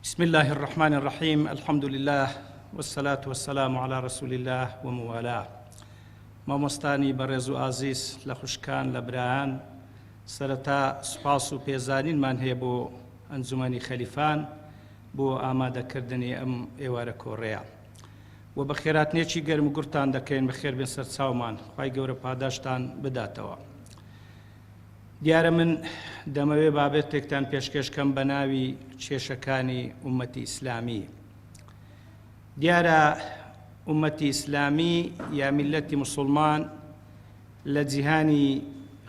بسم الله الرحمن الرحيم. الحمد لله والصلاة والسلام على رسول الله وموالاه. مامۆستانی بەڕێز و ئازیز لە خوشکان لە برایان، سەرەتا سوپاس و پێزانینمان هەیە بۆ ئەنجومەنی خەلیفان بۆ ئامادەکردنی ئەم ئێوارە کۆڕەیە و بە خێراتنێکی گەرم و گورتان دەکەین بەخێر بێن سەر چاومان، خوای گەورە پاداشتان بداتەوە. دیارە من دەمەوێ بابەتێکتان پێشکەشکەم بە ناوی کێشەکانی ئومەتی ئیسلامی. دیارە ئومەتی ئیسلامی یا میلەتی موسڵمان لە جیهانی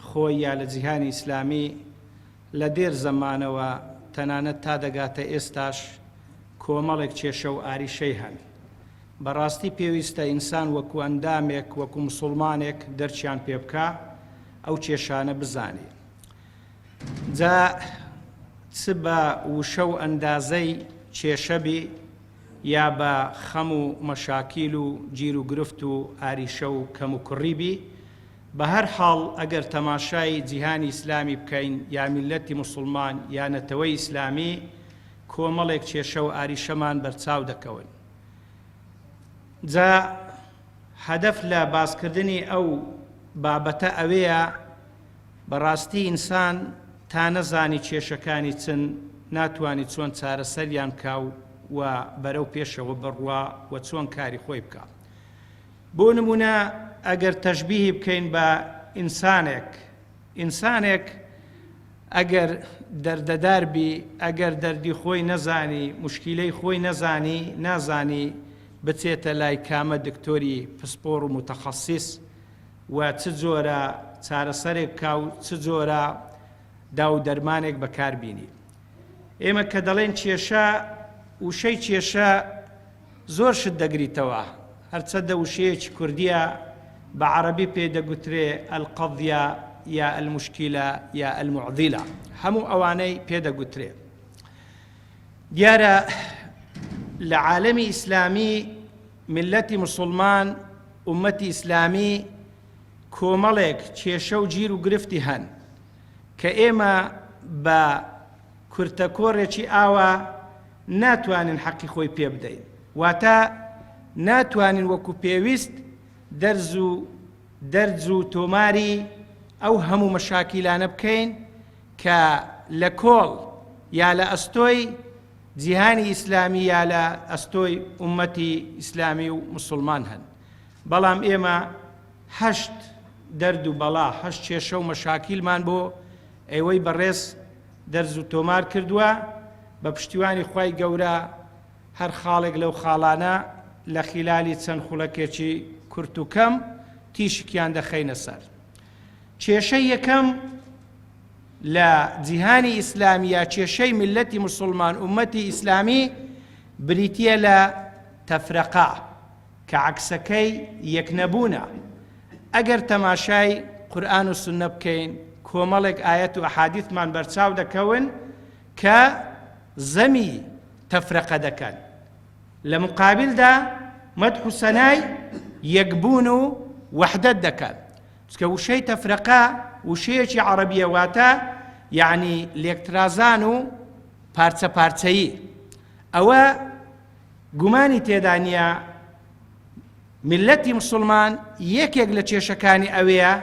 خۆی یا لە جیهانی ئیسلامی لە دێر زەمانەوە تەنانەت تا دەگاتە ئێستاش کۆمەڵێک کێشە و ئاریشەی هەن. بەڕاستی پێویستە ئینسان وەکو ئەندامێک وەکو موسڵمانێک دەرچیان پێ بکە ئەو کێشانە بزانێ. جا چ بە وشە و ئەندازەی کێشە بێ یا بە خەم و مەشاکیل و گیر و گرفت و ئاریشە و کەم و کوڕی بی، بە هەر حاڵ ئەگەر تەماشای جیهانی ئیسلامی بکەین یا میلەتی موسڵمان یا نەتەوەی ئیسلامی، کۆمەڵێک کێشە و ئاریشەمان بەرچاو دەکەون. جا هەدەف لە باسکردنی ئەو بابەتە ئەوەیە بەڕاستی ئینسان تا نەزانی کێشەکانی چن ناتوانێت چۆن چارەسەریان کاو و بەرەو پێشەوە بڕوا و چۆن کاری خۆی بکە. بۆ نمونە ئەگەر تەشبیهی بکەین بە ئینسانێک ئەگەر دەردەدار بی، ئەگەر دەردی خۆی نەزانی، مشکیلەی خۆی نازانی بچێتە لای کامە دکتۆری پسپۆڕ و متەخەسیس و چ جۆرە چارەسەرێک کاو چ جۆرە داو دەرمانێک بەکاربینی. ئێمە کە دەڵێن کێشە، وشەی کێشە زۆر شت دەگریتەوە، هەرچەندە وشەیەکی کوردیە بە عەرەبی پێدەگوترێ ئەلقەضیە یا ئەلموشکیلە یا ئەلموعضیلە، هەموو ئەوانەی پێدەگوترێ. دیارە لە عالەمی ئیسلامی میلەتی موسڵمان ئومەتی ئیسلامی کۆمەڵێک کێشە و گیر و گرفتی هەن کە ئێمە بە کورتەکۆڕێکی ئاوا ناتوانین حەقی خۆی پێ بدەین، واتە ناتوانین وەکو پێویست دەرز و تۆماری ئەو هەموو مەشاکیلانە بکەین کە لە کۆڵ یا لە ئەستۆی جیهانی ئیسلامی یا لە ئەستۆی ئومەتی ئیسلامی و موسڵمان هەن. بەڵام ئێمە هەشت دەرد و بەڵا، هەشت کێشە و مەشاکیلمان بۆ ئێوەی بەڕێز دەرز و تۆمار کردووە. بە پشتیوانی خوای گەورە هەر خاڵێک لەو خاڵانە لە خیلالی چەند خوڵەکێکی کورت و کەم تیشکیان دەخەینە سەر. کێشەی یەکەم لە جیهانی ئیسلامی یا کێشەی میلەتی موسڵمان ئومەتی ئیسلامی بریتیە لە تەفرەقە کە عەکسەکەی یەکنەبوونە. ئەگەر تەماشای قورئان و سوننە بکەین، کۆمەڵێک ئایەت و ئەحادیثمان بەرچاو دەکەون کە زەمی تەفرەقە دەکەن، لە مقابلدا مەدح و سەنای یەکبوون و وەحدەت دەکەن. چکە وشەی تەفرەقە وشەیەکی عەرەبیە، واتە یعنی لێکترازان و پارچە پارچەیی. ئەوە گومانی تێدا نییە میلەتی موسڵمان یەکێک لە کێشەکانی ئەوەیە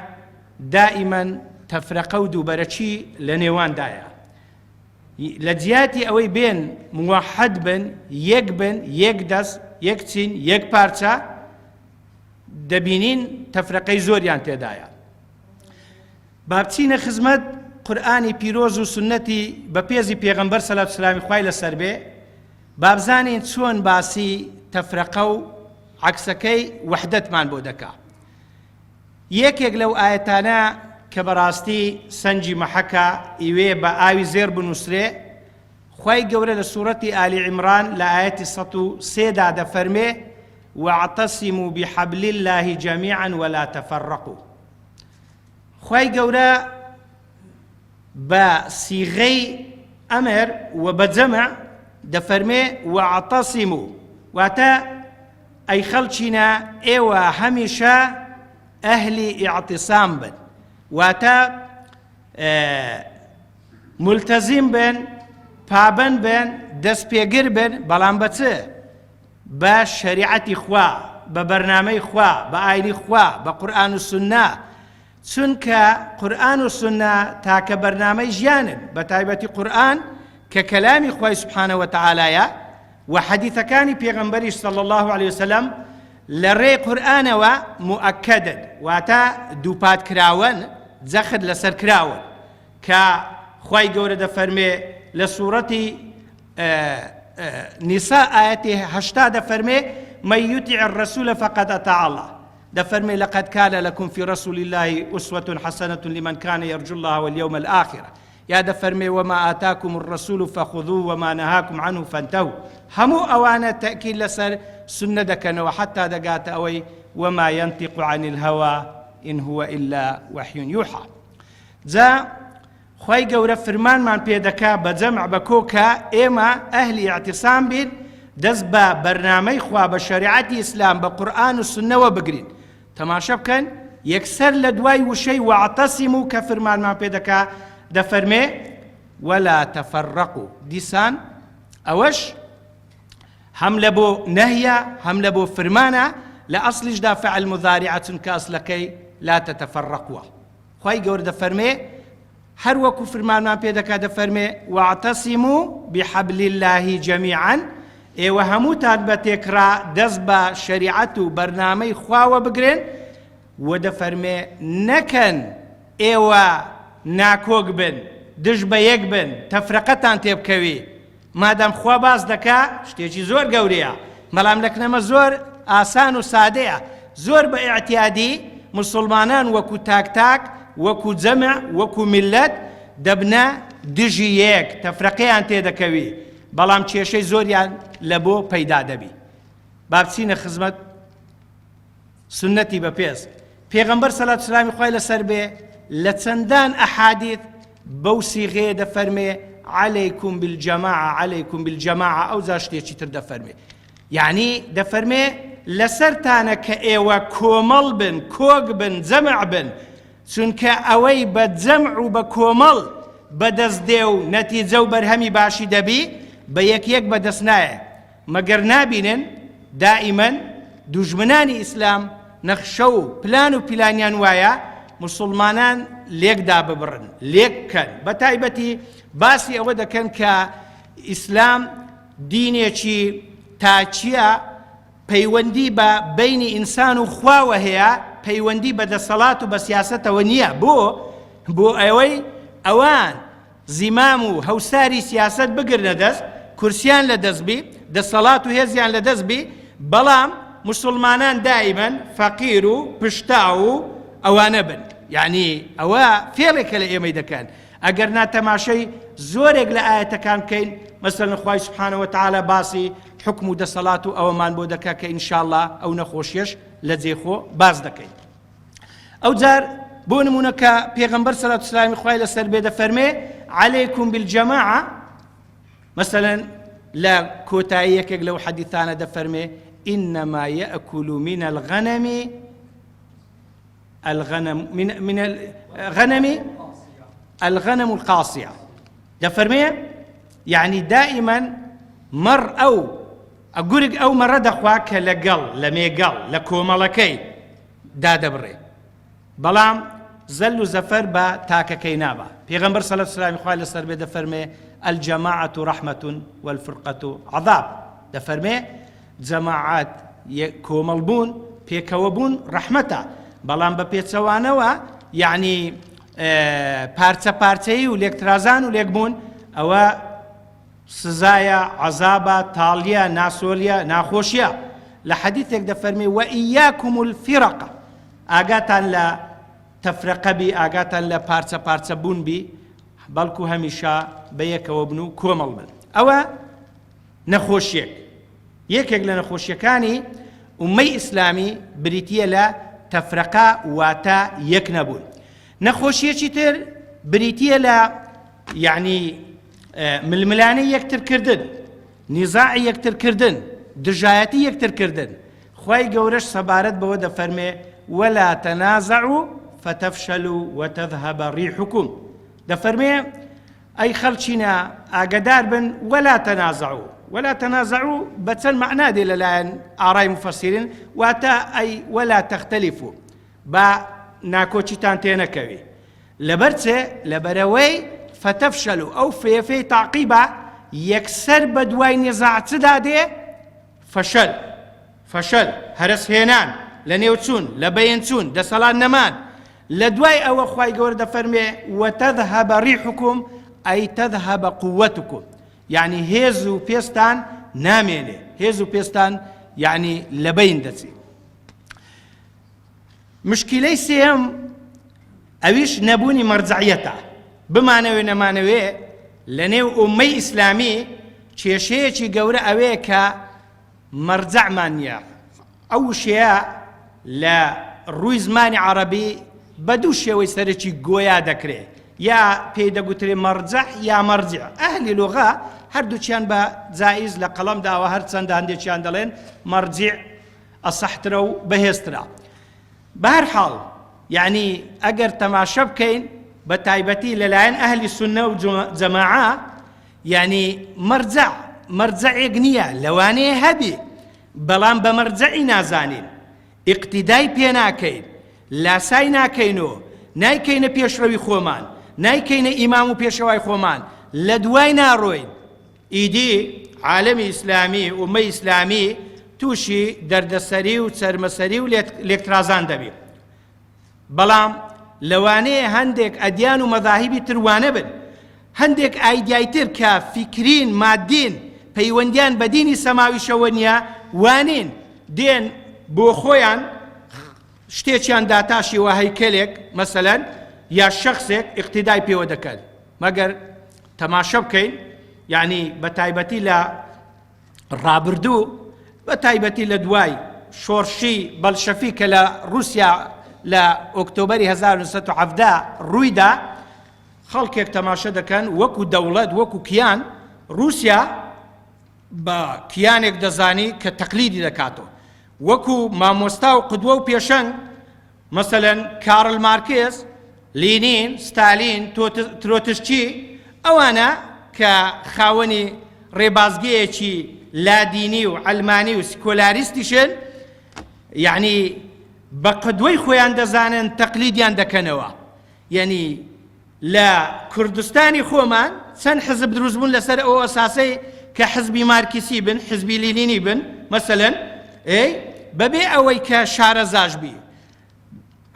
دائیمەن تەفرەقە و دووبەرەچی لە نێواندایە. لە جیاتی ئەوەی بێن موحەد بن، یەک دەست، یەک چین، یەک پارچە، دەبینین تەفرەقەی زۆریان تێدایە. با بچینە خزمەت قورئانی پیرۆز و سونەتی بەپێزی پێغەمبەر سەلات و سەلامی خوای لەسەر بێ، با بزانین چۆن باسی تەفرەقە و عەکسەکەی وەحدەتمان بۆ دەکا. یەکێک لەو ئایەتانە کە بەڕاستی سەنجی مەحەکە ئیوێ بە ئاوی زێر بنووسرێ، خوای گەورە لە سوورەتی ئالی عیمران لە ئایەتی 103 دەفەرمێ وَاعْتَصِمُوا بِحَبْلِ اللَّهِ جَمِيعًا وَلَا تَفَرَّقُوا. خوای گەورە بە سیغەی ئەمر و بە جەمع دەفەرمێ وَاعْتَصِمُوا، واتە ئەی خەڵچینە ئێوە هەمیشە ئەهلی ئیعتیسام بن، واتە ملتەزیم بن پابند بن دەست پێگر بن بەڵام بە چ بە شەریعەتی خوا بە بەرنامەی خوا بە ئاینی خوا بە قورئان و سوننا چونکە قورئان و سوننا تاکە بەرنامەی ژیانن بە تایبەتی قورئان کە کەلامی خوای سوبحانە وتەعالایە و حەدیثەکانی پێغەمبەریش صلی الله عليه وسلم لە ڕێی قورئانەوە مؤکدن واتە دووپات کراون جەخت لەسەر کراون کە خوای گەورە دەفەرمێ لە سوورەتی نساء آياته 80 دەفەرمێ من يطع الرسول فقد أطاع الله دەفەرمێ لقد كان لكم في رسول الله أسوة حسنة لمن كان يرجو الله واليوم الآخر يا دەفەرمێ وما آتاكم الرسول فخذوه وما نهاكم عنه فانتهوا هەموو ئەوانە تأكيد لەسەر سنە دەکەنەوە حتى دەگاتە ئەوەی وما ينطق عن الهوى إن هو إلا وحي يوحى جا خوای گەورە فرمانمان پێ دەکا بە جەمع بە کۆکە ئێمە ئەهلی اعتیسام بین دەست بە بەرنامەی خوا بە شەریعەتی ئیسلام بە قورئان و سنەوە بگرین تەماشە بکەن یەکسەر لە دوای وشەی واعتەسیموا کە فرمانمان پێ دەکا دەفەرمێ ولا تفرقوا دیسان ئەوەش هەم لە بۆ نەهیە هەم لە بۆ فرمانە لە ئەسڵیشدا فعل مضارعە چونکە ئەسڵەکەی لا تتفرقوا خوای گەورە دەفەرمێ هەر وەکو فرمانمان پێ دەکا دەفەرمێ واعتەسیموا بحەبل الله جەمیعا ئێوە هەمووتان بە تێکرا دەست بە شەریعەت و بەرنامەی خواوە بگرن و دەفەرمێ نەکەن ئێوە ناکۆک بن دژ بە یەک بن تەفرەقەتان تێبکەوی مادام خوا باز دەکا شتێکی زۆر گەورەیە بەڵام لەکنەمە زۆر ئاسان و سادەیە زۆر بە ئیعتیادی مسلمانان وەکو تاک وەکو جەمع وەکو میلەت دەبنە دژی یەک تەفرەقەیان تێدەکەوی بەڵام کێشەی زۆریان لە بۆ پەیدا دەبی با بچینە خزمەت سنەتی بەپێز پێغەمبەر سەلات سلامی خوای لەسەر بێ لە چەندان ئەحادیث بەو سیغەیە دەفەرمێ عەلەیکم بالجەماعە عەلەیکم بالجەماعە ئەو جا شتێکی تر دەفەرمێ یعنی دەفەرمێ لەسەرتانە کە ئێوە کۆمەڵ بن کۆک بن جەمع بن چونکە ئەوەی بە جەمع و بە کۆمەڵ بەدەست دێ و نەتیجە و بەرهەمی باشی دەبی بە یەک بەدەست نایە مەگەر نابینن دائیمەن دوژمنانی ئیسلام نەخشە و پلان و پیلانیان وایە مسلمانان لێکدا ببڕن لێک بکەن بە تایبەتی باسی ئەوە دەکەن کە ئیسلام دینێکی تاچیە پەیوەندی بە بەینی ئینسان و خواوە هەیە پەیوەندی بە دەسەڵات و بە سیاسەتەوە نییە بۆ ئەوەی ئەوان زیمام و هەوساری سیاسەت بگرنە دەست کورسیان لە دەست بی دەسەڵات و هێزیان لە دەست بی بەڵام مسلمانان دائیمەن فەقیر و پشتا و ئەوانە بن یعنی ئەوە فێڵێکە لە ئێمەی دەکەن ئەگەر ناتەماشەی زۆرێک لە ئاەتەکان بکەین مەسەڵەن خوای سوبحانە وتەعالە باسی حکم و دەسەڵات و ئەوەمان بۆ دەکا کە ئینشاءڵڵا ئەو نەخۆشیەش لە جێخۆ باز دەکەین ئەو جار بۆ نمونە کە پێغەمبەر سەلات سلامی خوای لەسەر بێ دەفەرمێ عەلەیکم بالجەماعە مەسەڵەن لە کۆتایی یەکێک لەو حەدیثانە دەفەرمێ إنما يأكل من الغنم الغنم القاصية دەفەرمێ يعني دائما مەڕ ئەو ئەگورگ ئەو مەڕە دەخوا کە لەگەڵ لە مێگەڵ لە کۆمەڵەکەی دادەبڕێ بەڵام زەل و زەفەر بە تاکەکەی نابە پێغەمبەر سەلات سلامی خوای لەسەر بێ دەفەرمێ الجەماعەة ڕەحمەة والفرقەة عەذاب دەفەرمێ جەماعەت کۆمەڵبوون پێکەوەبوون ڕەحمەتە بەڵام بە پێچەوانەوە یعنی پارچە پارچەیی و لێکترازان و لێکبوون ئەوە سزایە عەذابە تاڵیە ناسۆلیە ناخۆشیە لە حەدیثێک دەفەرمێ وئیاکم الفرقە ئاگاتان لە تەفرەقە بی ئاگاتان لە پارچە پارچە بوون بی بەڵکو هەمیشە بە یەکەوە بن و کۆمەڵ بن ئەوە نەخۆشیەک یەکێک لە نەخۆشیەکانی ئومەی ئیسلامی بریتیە لە تەفرەقە واتە یەک نەبوون نەخۆشیەکی تر بریتیە لە یعنی ململانەی یەکترکردن نیزاعی یەکترکردن دژایەتی یەکترکردن خوای گەورەش سەبارەت بەوە دەفەرمێ ولا تنازعوا فتفشلوا وتذهب ريحكم دەفەرمێ أي خلشنا أقدار بن ولا تنازعوا بتسن معناه دي للآن آراء مفسرين واتا أي ولا تختلفوا با ناكوشتان تينكوي لبروي فتفشلوا أو في تعقيبة يكسر بدواي نزاع تدادي فشل هرس هينان لنيوتسون لبينتون دسالان نمان لدواي أو أخواي قورد فرمي وتذهب ريحكم أي تذهب قوتكم يعني هيزو بيستان ناميني هيزو بيستان يعني لبين دسي مشكلة سيم أويش نبوني مرجعيته بمعنى نمانوي لنيو أمي إسلامي تشيشي قورة أويكا مرجع مانيا أو شيء لا روي زماني عربي بدو شيء سرچی گویا دەکرێ یا پێی دەگوترێ مەرجەح یا مەرجع ئەهلی لوغا هەردووچیان بە جائز لە قەڵەمداوە هەرچەندە هەندێکیان دەڵێن مەرجع ئەسەحترە و بەهێزترە بەهەرحاڵ یعنی ئەگەر تەماشە بکەین بە تایبەتی لەلایەن ئەهلی سونە و جەماعە یعنی مەرجەعێک نییە لەوانەیە هەبێ بەڵام بە مەرجەعی نازانین ئیقتیدای پێ ناکەین لاسای ناکەینەوە نایکەینە پێشڕەوی خۆمان نایکەینە ئیمام و پێشەوای خۆمان لە دوای ناڕۆین ئیدی عالەمی ئیسلامی ئومەی ئیسلامی تووشی دەردەسەری و چەرمەسەری و لێکترازان دەبێت بەڵام لەوانەیە هەندێک ئەدیان و مەذاهیبی تروانە بن هەندێک ئایدیای تر کە فیکرین مادین پەیوەندیان بە دینی سەماویشەوە نییە وانین دێن بۆ خۆیان شتێکیان داتاشی وە هەیکەلێک مەسەلەن یا شەخصێک ئیقتیدای پێوە دەکەن مەگەر تەماشە بکەین یعنی بە تایبەتی لە ڕابردوو بە تایبەتی لە دوای شۆڕشی بەڵشەفی کە لە رووسیا لە ئۆکتۆبەری 1970 ڕوویدا خەڵکێک تەماشە دەکەن وەکو دەوڵەت وەکو کیان رووسیا بە کیانێک دەزانی کە تەقلیدی دەکاتەوە وەکو مامۆستا و قودوە و پێشەنگ مەسەلەن کارل مارکس لینین ستالین ترۆتسچی ئەوانە کە خاوەنی ڕێبازگەیەکی لادینی و ئەلمانی و سکۆلاریستیشن یعنی بە قودوەی خۆیان دەزانن تەقلیدیان دەکەنەوە یعنی لە کوردستانی خۆمان چەند حزب دروستبوون لەسەر ئەو ئەساسەی کە حزبی مارکسی بن حزبی لینینی بن مەسەلەن بەبێ ئەوەی کە شارەزاش بی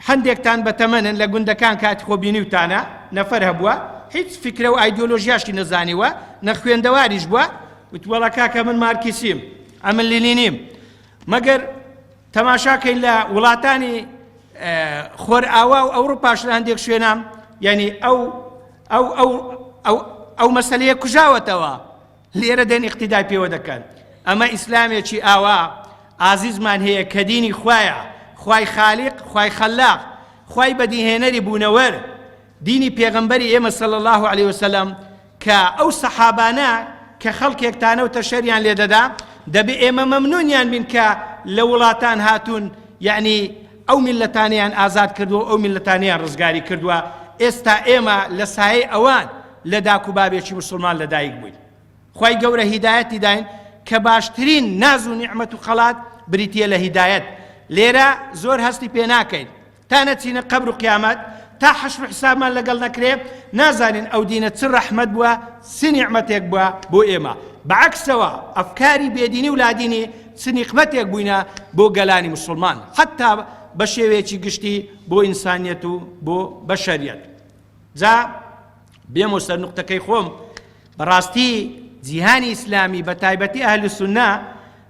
هەندێکتان بەتەمەنن لە گوندەکان کاتی خۆ بینیوتانە نەفەر هەبووە هیچ فکرە و ئایدۆلۆژیاشی نەزانیوە نەخوێندەواریش بووە وتوەڵە کاکە من مارکسیم ئەمن لینینیم مەگەر تەماشاکەین لە وڵاتانی خۆرئاوا و ئەوروپاش لە هەندێک شوێنام یعنی ئەو مەسەلەیە کوژاوەتەوە لێرە دێن ئیقتیدای پێوە دەکەن ئەمە ئیسلامێکی ئاوا ئازیزمان هەیە کە دینی خوایە خوای خالق خوای خەلاق خوای بەدیهێنەری بوونەوەر دینی پێغەمبەری ئێمە صلی الله عليه وسلم کە ئەو سەحابانە کە خەڵکێکتانەوتە شەریان لێ دەدا دەبێ ئێمە مەمنونیان بین کە لە وڵاتان هاتوون یعنی ئەو میلەتانیان ئازاد کردووە ئەو میلەتانیان ڕزگاری کردووە ئێستا ئێمە لە سایەی ئەوان لە داک و بابێکی مسلمان لەدایک بووین خوای گەورە هیدایەتی داین کە باشترین ناز و نیعمەت و خەڵات بریتیە لە هیدایەت لێرە زۆر هەستی پێ ناکەین تا نەچینە قەبر و قیامەت تا حەشر و حسابمان لەگەڵ نەکرێ نازانین ئەو دینە چ ڕەحمەت بووە چ نیعمەتێک بووە بۆ ئێمە بەعەکسەوە ئەفکاری بێدینی و لادینی چ نیقمەتێک بووینە بۆ گەلانی مسلمان حتا بە شێوەیەکی گشتی بۆ ئینسانیەت و بۆ بەشەریەت جا بێمە سەر نوقتەکەی خۆم بەڕاستی جیهانی ئیسلامی بە تایبەتی ئەهل سونە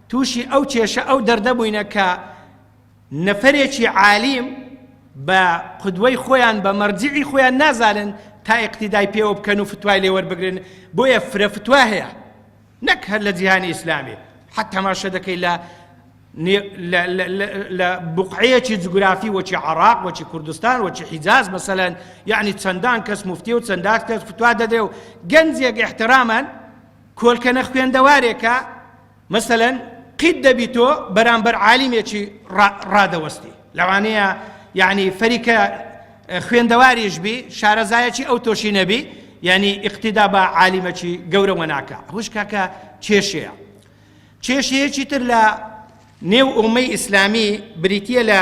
تووشی ئەو کێشە ئەو دەردەبووینە کە نەفەرێکی عالیم بە قودوەی خۆیان بە مەرجعی خۆیان نازانن تا ئیقتیدای پێوە بکەن و فتوای لێ وەربگرن بۆیە فرە فتوا هەیە نەک هەر لە جیهانی ئیسلامی حتا ماشە دەکەی لە بوقعەیەکی جوگرافی وەکی عێراق وەکی کوردستان وەکی حیجاز مەسەلەن یعنی چەندان کەس موفتی و چەندان کەس فتوا دەدرێ و گەنجێک احترامان کۆلکەنە خوێندەوارێکە مەسەلەن قید دەبیتۆ بەرامبەر عالیمێکی ڕادەوەستی لەوانەیە یعنی فەریکە خوێندەواریش بی شارەزایەکی ئەو تۆشی نەبی يعني اقتدا بە عالمەکی گەورەوە ناکە هۆش کاکە کێشەیەکی تر لە نێو ئومەی ئیسلامی بریتیە لە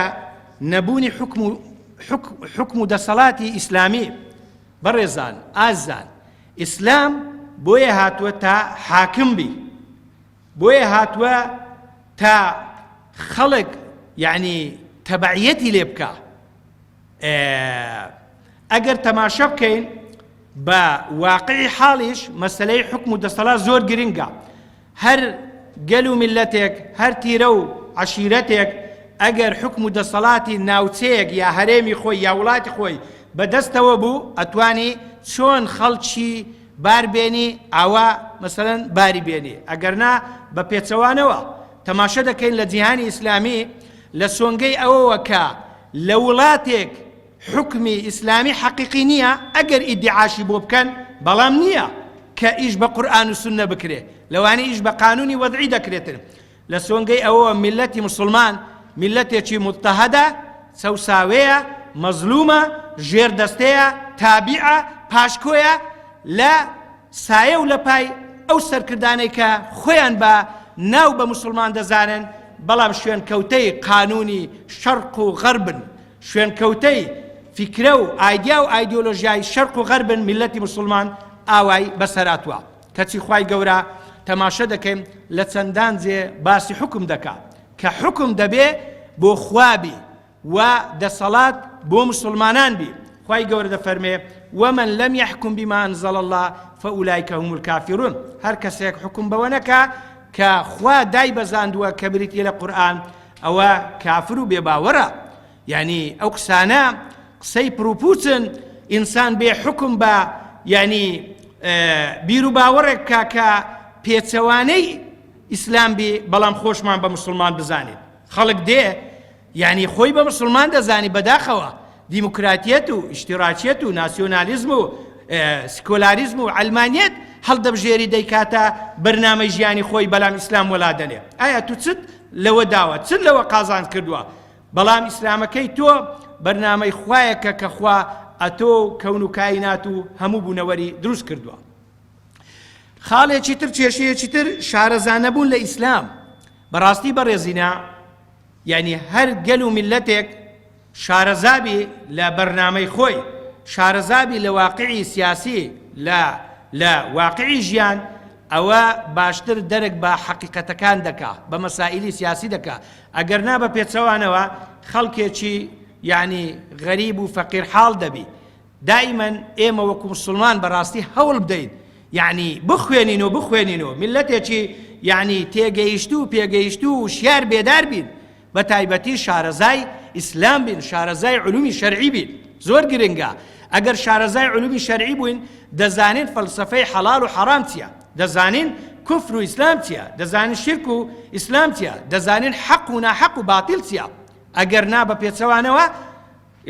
نەبوونی حکم و دەسەڵاتی ئیسلامی بەڕێزان ئازان ئیسلام بۆیە هاتووە تا حاکم بی بۆیە هاتووە تا خەڵک یعنی تەبعیەتی لێ بکە ئەگەر تەماشە بکەین بە واقعی حاڵیش مەسەلەی حکم و دەسەڵات زۆر گرنگە هەر گەل و میلەتێک هەر تیرە و عەشیرەتێک ئەگەر حکم و دەسەڵاتی ناوچەیەک یا هەرێمی خۆی یا وڵاتی خۆی بەدەستەوە بوو ئەتوانی چۆن خەڵکی بار بێنی ئاوا مەسەلەن باری بێنی ئەگەرنا بە پێچەوانەوە تەماشە دەکەین لە جیهانی ئیسلامی لە سۆنگەی ئەوەوە کە لە وڵاتێک حکمی ئیسلامی حەقیقی نییە ئەگەر ئیدعاشی بۆ بکەن بەڵام نییە کە ئیش بە قورئان و سونە بکرێ لەوانەیە ئیش بە قانونی وەضعی دەکرێتن لە سۆنگەی ئەوەوە میلەتی مسلمان میلەتێکی مضطهەدە سەوساوەیە مەزلومە ژێردەستەیە تابیعە پاشکۆیە لە سایە و لە پای ئەو سەرکردانەی کە خۆیان بە ناو بە مسلمان دەزانن بەڵام شوێنکەوتەی قانونی شەرق و غەربن شوێنکەوتەی فیکرە و ئایدیا و ئایدیۆلۆژیای شەرق و غەربن میلەتی مسلمان ئاوای بەسەراتوە کەچی خوای گەورە تەماشە دەکەین لە چەندان جێ باسی حکم دەکات کە حکم دەبێ بۆ خوابی و دەسەڵات بۆ مسلمانان بی خوای گەورە دەفەرمێ ومن لم يحكم بما أنزل الله فأولئك هم الكافرون هەر کەسێک حکم بەوە نەکا کە خوا دای بەزاندووە کە بریتیە لە قورئان ئەوە کافر و بێباوەرە یعنی ئەو قسانە قسەی پرۆپوچن ئینسان بێ حکم بە یعنی بیر و باوەڕێک کە پێچەوانەی ئیسلام بی بەڵام خۆشمان بە مسلمان بزانێت خەڵک دێ یعنی خۆی بە مسلمان دەزانی بەداخەوە دیموکراتیەت و ئیشتیراکیەت و ناسیۆنالیزم و سکۆلاریزم و ئەلمانیەت هەڵدەبژێری دەیکاتە بەرنامەی ژیانی خۆی بەلام ئیسلام وەڵا دەنێ ئایا تو چت لەوە داوە چت لەوە قازان کردووە بەڵام ئیسلامەکەی تۆ بەرنامەی خوایەکە کە خوا ئەتۆ کەون و کاینات و هەموو بوونەوەری دروست کردووە خاڵێکی تر کێشەیەکی تر شارەزانەبوون لە ئیسلام بەڕاستی بەڕێزینە یعنی هەر گەل و میلەتێک شارەزابی لە بەرنامەی خۆی شارەزابی لە واقعی سیاسی لە واقعی ژیان ئەوە باشتر دەرک بە حەقیقەتەکان دەکا بە مەسائلی سیاسی دەکا ئەگەر نا بە پێچەوانەوە خەڵکێکی یعنی غەریب و فەقیر حاڵ دەبی دائیمەن ئێمە وەکو مسلمان بەڕاستی هەوڵ بدەین یعنی بخوێنینەوە میلەتێکی یعنی تێگەیشت و پێگەیشت و شیار بێدار بین بە تایبەتی شارەزای ئیسلام بین شارەزای علومی شەرعی بین زۆر گرنگە ئەگەر شارەزای علومی شەرعی بووین دەزانین فەلسەفەی حەڵال و حەرام چییە دەزانین کوفر و ئیسلام چییە دەزانین شرک و ئیسلام چییە دەزانین حەق و ناحەق و باتیل چییە ئەگەر نا بە پێچەوانەوە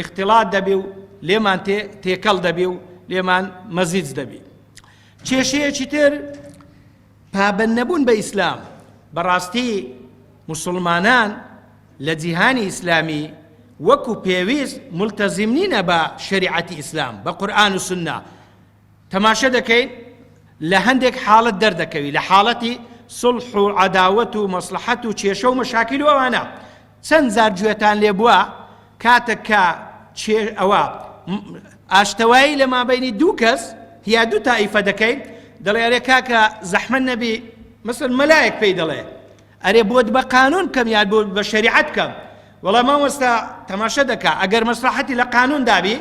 اختلاط دەبێ و لێمان تێکەڵ دەبێ و لێمان مەزیج دەبێ کێشەیەکی تر پابەند نەبوون بە ئیسلام بەڕاستی مسلمانان لە جیهانی ئیسلامی وەکو پێویست ملتەزم نینە بە شەریعەتی ئیسلام بە قورئان و سونە تەماشە دەکەین لە هەندێک حاڵەت دەردەکەوی لە حاڵەتی سڵح و عەداوەت و مەسلحەت و کێشە و مەشاکیل و ئەوانە چەند زار گوێتان لێ بووە کاتێک کە ئەوە ئاشتەوایی لە مابەینی دوو کەس هیا دوو تائیفە دەکەین دەڵێ ئەرێ کاکە زەحمەت نەبی مەسەڵەن مەلایەک پێی دەڵێ ئەرێ بۆت بە قانون کەم یان بۆ بە شەریعەت کەم وەڵام مامۆستا تەماشە دەکا ئەگەر مەسلحەتی لە قانون دابی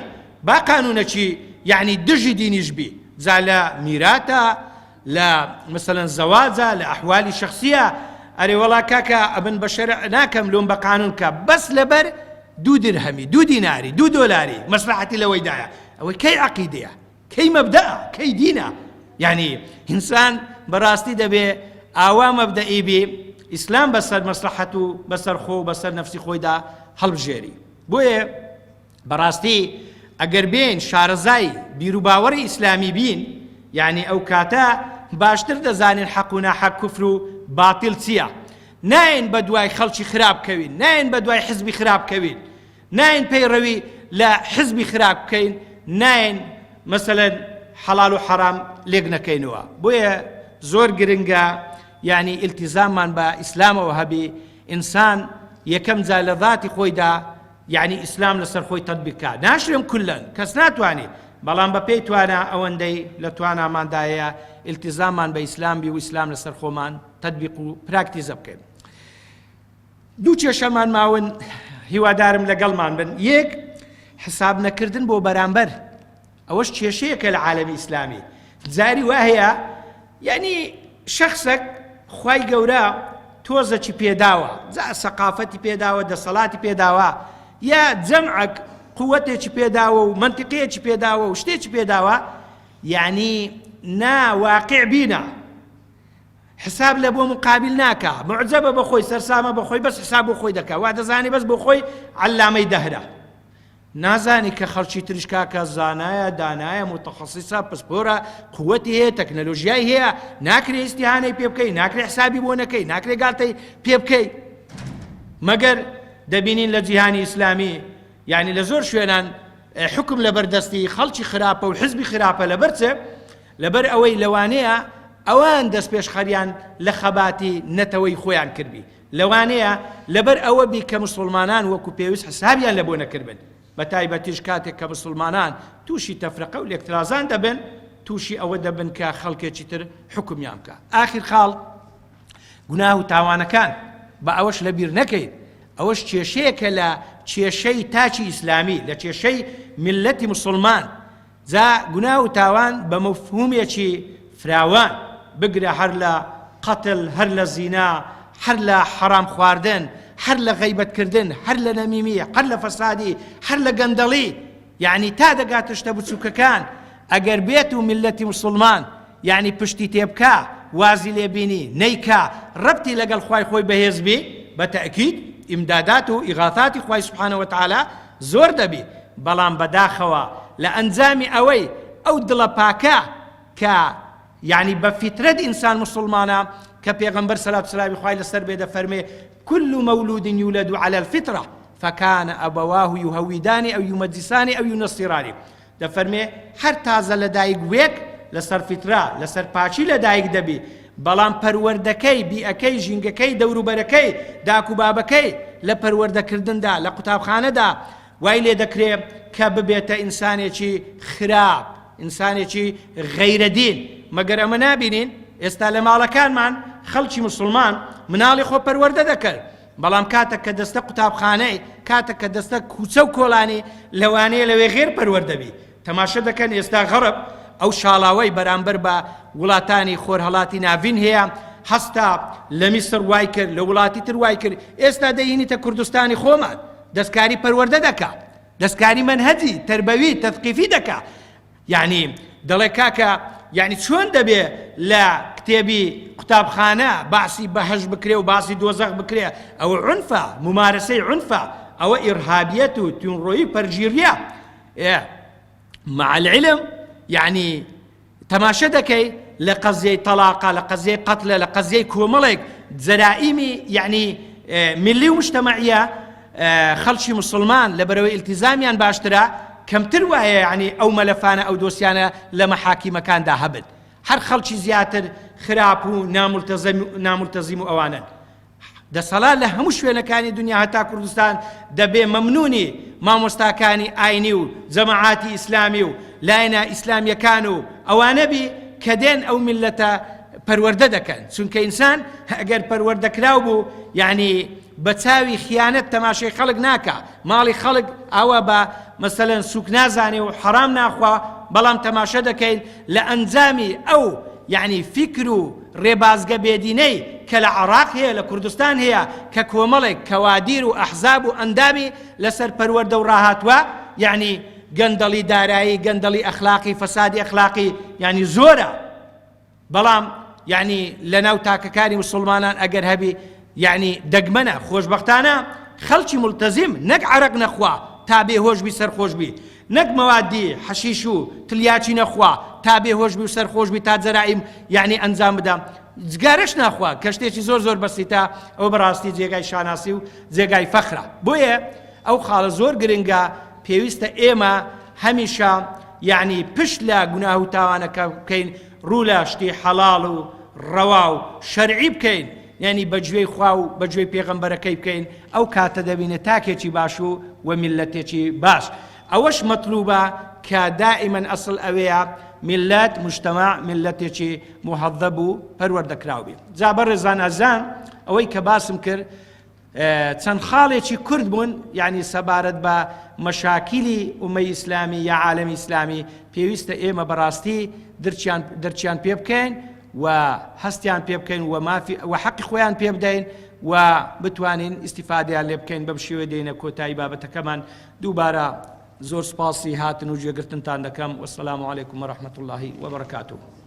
با قانونەکی یعنی دژی دینیش بی جا لە میراتە لە مەسەڵەن زەواجە لە ئەحوالی شەخسیە ئەرێ وەڵا کاکە ئەبن بە شەرع ناکەم لۆم بە قانون کە بەس لەبەر 2 درهەمی 2 دیناری 2 دۆلاری مەسلحەتی لەوەیدایە ئەوەی کەی عەقیدەیە کەی مەبدەئە کەی دینە یعنی ئینسان بەڕاستی دەبێ ئاوا مەبدەئی بێ ئیسلام بەسەر مەسلحەت و بەسەر خۆ و بەسەر نەفسی خۆیدا هەڵبژێری بۆیە بەڕاستی ئەگەر بێن شارەزای بیرروباوەڕی ئیسلامی بین یعنی ئەو کاتە باشتر دەزانین حەق و ناحەق کوفر و باتیل چییە ناین بە دوای خەڵکی خراپ بکەوین ناین بە دوای حزبی خراپ بکەوین ناین پەیڕەوی لە حزبی خراپ بکەین ناین مەسەلەن حەڵال و حەرام لێک نەکەینەوە. بۆیە زۆر گرنگە یعنی ئیلتیزاممان بە ئیسلامەوە هەبێ، ئینسان یەکەم جا لە ذاتی خۆیدا یعنی ئیسلام لەسەر خۆی تەطبیق بکات. ناشرێم کولەن کەس ناتوانێت، بەڵام بە پێی توانە ئەوەندەی لە تواناماندایە ئیلتیزاممان بە ئیسلام بی و ئیسلام لەسەر خۆمان تەطبیق و پراکتیزە بکەین. دوو کێشەمان ماون هیوادارم لەگەڵمان بن. یەک حساب نەکردن بۆ بەرامبەر، ئەوەش کێشەیەکە لە عالەمی ئیسلامی. جاری وا هەیە یعنی شەخسێک خوای گەورە تۆزەکی پێداوە، جا سەقافەتی پێداوە، دەسەڵاتی پێداوە، یا جەمعەک قووەتێکی پێداوە و منتیقەیەکی پێداوە و شتێکی پێداوە، یعنی واقع بینە، حساب لە بۆ مقابل ناکە، معجەبە بەخۆی، سەرسامە بەخۆی، بەس حساب بۆ خۆی دەکا، وا دەزانی بەس بۆ خۆی عەلامەی دەهرە، نازانی کە خەڵکی تریش کاکە زانایە، دانایە، متەخەسیسە، پسپۆرە، قووەتی هەیە، تەکنەلۆژیای هەیە، ناکرێ ئیستیهانەی پێ بکەی، ناکرێ حسابی بۆ نەکەی، ناکرێ گاڵتەی پێ بکەی. مەگەر دەبینین لە جیهانی ئیسلامی یعنی لە زۆر شوێنان حکم لە بەردەستی خەڵکی خراپە و حزبی خراپە لەبەر چێ؟ لەبەر ئەوەی لەوانەیە ئەوان دەست پێشخەریان لە خەباتی نەتەوەی خۆیان کردبی، لەوانەیە لەبەر ئەوە بی کە مسلمانان وەکو پێویست حسابیان لە بۆ نەکردبن، بە تایبەتیش کاتێک کە مسلمانان تووشی تەفرەقە و لێکترازان دەبن، تووشی ئەوە دەبن کە خەڵکێکی تر حکمیان بکە. ئاخر خاڵ گوناه و تاوانەکان بە ئەوەش لەبیر نەکەیت، ئەوەش کێشەیەکە لە کێشەی تاچی ئیسلامی، لە کێشەی ملەتی مسلمان. جا گوناه و تاوان بە مەفهومێکی فراوان بگرە، هەر لە قەتل، هەر لە زینا، هەر لە حەرام خواردن، هەر لە غەیبەتکردن، هەر لە نەمیمی، هەر لە فەسادی، هەر لە گەندەڵی، یعنی تا دەگاتە شتە بچووکەکان. ئەگەر بێت و ملەتی مسلمان یعنی پشتی تێبکە، وازی لێبینی نەیکا، ڕەبتی لەگەڵ خوای خۆی بەهێز بێ، بە تەئکید ئیمدادات و ئیغاثاتی خوای سبحانه وتعالى زۆر دەبێ، بەڵام بەداخەوە لە ئەنجامی ئەوەی ئەو دڵە پاکە کە یعنی بە فیترەت ئینسان مسلمانە، کە پێغەمبەر سەلات سلامی خوای لەسەر بێ دەفەرمێ كل مولود يولد على الفطرة فكان أبواه يهوداني أو يمجساني أو ينصراني. دەفەرمێ هەر تازە لە دایک وێک لەسەر فیترا، لەسەر پاچی لە دایک دەبی، بەڵام پەروەردەکەی، بیئەکەی، ژینگەکەی، دەوروبەرەکەی، داکوبابەکەی لە پەروەردەکردندا، لە قوتابخانەدا وای لێ دەکرێت کە ببێتە ئینسانێکی خراپ، ئینسانێکی غەیرەدین. مەگەر ئەمە نابینین ئێستا لە ماڵەکانمان خەڵکی مسلمان مناڵی خۆ پەروەردە دەکرد، بەڵام کاتێک کە دەستە قوتابخانەی، کاتێک کە دەستە کوچە و کۆڵانی، لەوانەیە لەوێ غێر پەروەردەبی. تەماشە دەکەن ئێستا غەرب ئەو شاڵاوەی بەرامبەر بە وڵاتانی خۆرهەڵاتی ناوین هەیە، هەستا لە میسر وای کرد، لە وڵاتی تر وای کرد، ئێستا دەیینیتە کوردستانی خۆمان دەستکاری پەروەردە دەکا، دەستکاری منهەجی تەربەوی تەثقیفی دەکا. یعنی دەڵێ کاکە یعنی چۆن دەبێ لە کتێبی قوتابخانە باسی بەهەژ بکرێ و باسی دۆزەخ بکرێ؟ ئەوە عنفە، ممارسەی عنفە، ئەوە ئیرهابیەت و تونڕۆیی پەرگیریە. مع العلم یعنی تەماشە دەکەی لە قەزیەی تەلاقە، لە قەزیەی قەتلە، لە قەزیەی کۆمەڵێک جەرائیمی یعنی ملی و مجتەمەعیە، خەڵکی مسلمان لە بەرەوەی ئیلتیزامیان باشترە، کەمتر وایە یعنی ئەو مەلەفانە ئەو دۆسیانە لە مەحاکیمەکاندا هەبن. هەر خەڵکی زیاتر خراپ و نامولتەزیم و ئەوانن. دەسەڵات لە هەموو شوێنەکانی دنیا هەتا کوردستان دەبێ مەمنونی مامۆستاکانی ئاینی و جەماعاتی ئیسلامی و لایەنە ئیسلامیەکان و ئەوانە بی کە دێن ئەو میلەتە پەروەردە دەکەن، چونکە ئینسان ئەگەر پەروەردەکراو بوو یعنی بە چاوی خیانەت تەماشای خەڵک ناکە، ماڵی خەڵک ئەوە بە مەسەلەن سوک نازانێ و حەرام ناخوا، بەڵام تەماشە دەکەین لە ئەنجامی ئەو یعنی فکر و ڕێبازگە بێدینەی کە لە عێراق هەیە، لە کوردستان هەیە، کە کۆمەڵێک کەوادیر و ئەحزاب و ئەندامی لەسەر پەروەردە و ڕاهاتوە، یعنی گەندەڵی دارایی، گەندەڵی ئەخلاقی، فەسادی ئەخلاقی یعنی زۆرە، بەڵام یعنی لەناو تاکەکانی مسلمانان ئەگەر هەبی یعنی دەگمەنە. خۆشبەختانە خەڵکی ملتەزیم نەک عەرەق نەخوا تا بێهۆش بی سەرخۆش بی، نەک مەوادی حەشیش و تلیاچی نەخوا تا بێهۆش بی و سەرخۆش بی، تا جەرائیم یعنی ئەنجام بدە، جگارەش ناخوا، کە شتێکی زۆر زۆر بەسیتە. ئەو بەڕاستی جێگای شاناسی و جێگای فەخرە. بۆیە ئەو خاڵە زۆر گرنگە، پێویستە ئێمە هەمیشە یعنی پشت لە گوناه و تاوانەکە بکەین ڕوو لە شتی حەڵاڵ و ڕەوا و شەرعی بکەین یعنی بەگوێی خوا و بەگوێی پێغەمبەرەکەی بکەین ئەو کاتە دەبینێت تاکێکی باش و میلەتێکی باش ئەوەش مەطلوبە کە دائیمەن ئەسڵ ئەوەیە ملت مجتمع ملتێکی مهذب و پەروەردەکراو بێ جا بەڕێزان ئازان ئەوەی کە باسم کرد چەند خاڵێکی کورد بوون یعنی سەبارەت بە مەشاکیلی ئومەی ئیسلامی یا عالەمی ئیسلامی پێویستە ئێمە بەڕاستی دەرچیان پێ بکەین و هەستیان پێ بکەین و حەقی خۆیان پێ بدەین و بتوانین ئیستیفادەیان لێ بکەین بەم شێوە دێنە کۆتایی بابەتەکەمان دووبارە زۆر سپاسی هاتن و گوێگرتنتان دەکەم وەسەلام عەلەیکوم وەڕەحمەتوڵڵاهی وەبەرەکاتوه